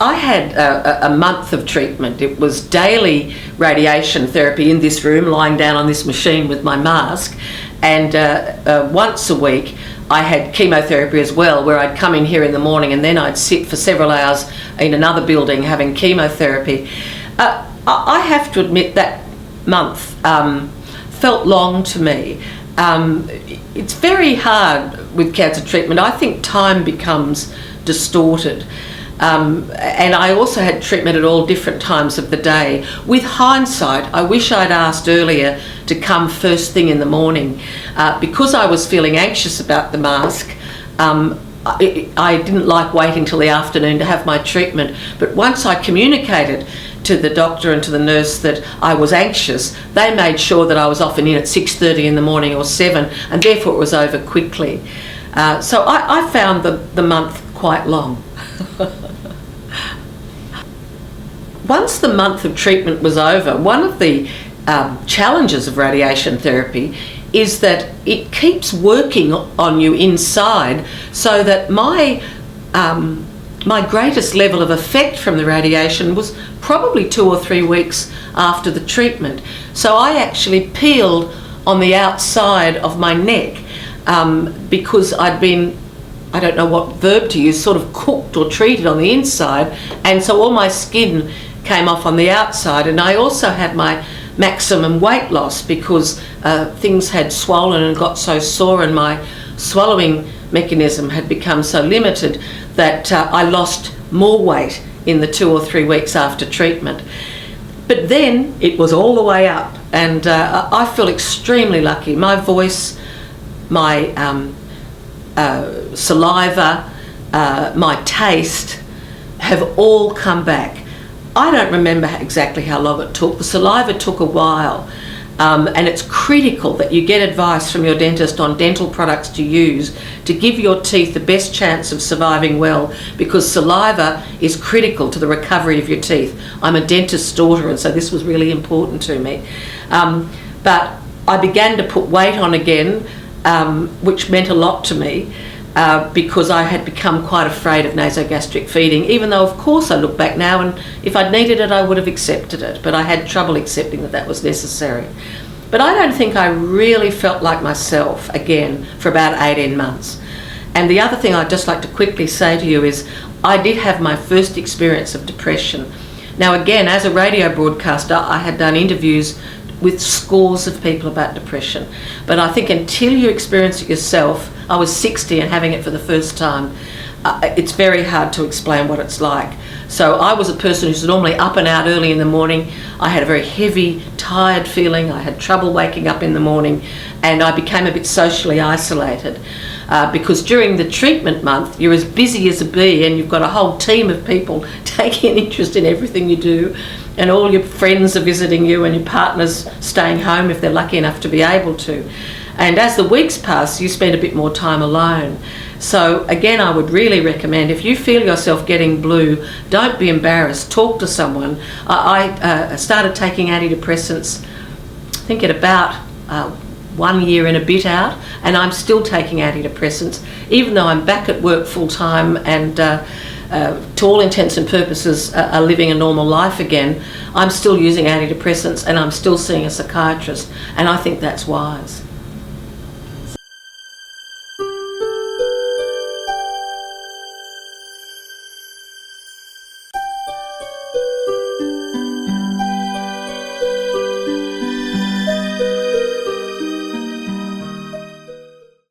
I had a month of treatment. It was daily radiation therapy in this room, lying down on this machine with my mask, and once a week I had chemotherapy as well, where I'd come in here in the morning and then I'd sit for several hours in another building having chemotherapy. I have to admit that month felt long to me. It's very hard with cancer treatment. I think time becomes distorted. And I also had treatment at all different times of the day. With hindsight, I wish I'd asked earlier to come first thing in the morning. Because I was feeling anxious about the mask, I didn't like waiting till the afternoon to have my treatment. But once I communicated to the doctor and to the nurse that I was anxious, they made sure that I was often in at 6:30 in the morning or 7, and therefore it was over quickly. So I found the month quite long. Once the month of treatment was over, one of the challenges of radiation therapy is that it keeps working on you inside, so that my greatest level of effect from the radiation was probably 2 or 3 weeks after the treatment. So I actually peeled on the outside of my neck because I'd been, I don't know what verb to use, sort of cooked or treated on the inside, and so all my skin came off on the outside. And I also had my maximum weight loss because things had swollen and got so sore, and my swallowing mechanism had become so limited that I lost more weight in the 2 or 3 weeks after treatment. But then it was all the way up, and I feel extremely lucky. My voice, my saliva, my taste have all come back. I don't remember exactly how long it took. The saliva took a while, and it's critical that you get advice from your dentist on dental products to use to give your teeth the best chance of surviving well, because saliva is critical to the recovery of your teeth. I'm a dentist's daughter, and so this was really important to me. But I began to put weight on again, which meant a lot to me. Because I had become quite afraid of nasogastric feeding, even though, of course, I look back now and if I'd needed it, I would have accepted it, but I had trouble accepting that that was necessary. But I don't think I really felt like myself again for about 18 months. And the other thing I'd just like to quickly say to you is I did have my first experience of depression. Now, again, as a radio broadcaster, I had done interviews with scores of people about depression. But I think until you experience it yourself, I was 60 and having it for the first time, it's very hard to explain what it's like. So I was a person who's normally up and out early in the morning. I had a very heavy, tired feeling. I had trouble waking up in the morning, and I became a bit socially isolated because during the treatment month, you're as busy as a bee and you've got a whole team of people taking an interest in everything you do, and all your friends are visiting you and your partner's staying home if they're lucky enough to be able to. And as the weeks pass, you spend a bit more time alone. So again, I would really recommend, if you feel yourself getting blue, don't be embarrassed, talk to someone. I started taking antidepressants, I think at about 1 year and a bit out, and I'm still taking antidepressants, even though I'm back at work full time and to all intents and purposes are living a normal life again. I'm still using antidepressants and I'm still seeing a psychiatrist, and I think that's wise.